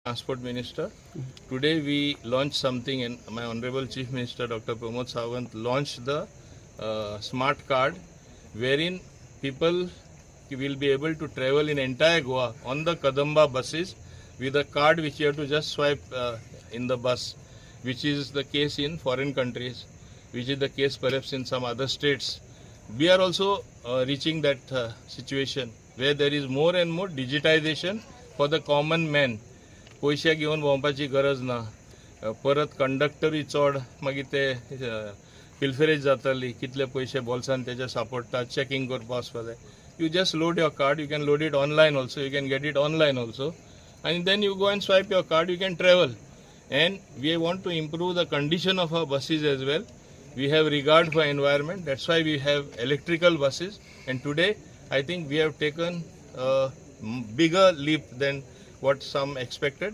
Transport Minister. Today we launched something, and my Honorable Chief Minister Dr. Pramod Sawant launched the smart card, wherein people will be able to travel in entire Goa on the Kadamba buses with a card which you have to just swipe in the bus, which is the case in foreign countries, which is the case perhaps in some other states. We are also reaching that situation where there is more and more digitization for the common man. पैसे घेवन भोंवपाची गरज ना. परत कंडक्टरूय चड मागीर ते pilferage जातली, कितले पैसे बॉल्सान तेजे सापडटा, चेकिंग करपा वचपा जाय. You just load your card, you can load it online also, you can get it online also, and then you go and swipe your card, you can travel. And we want to improve the condition of our buses as well. We have regard for environment, that's why we have electrical buses, and today I think we have taken a bigger leap than what some expected.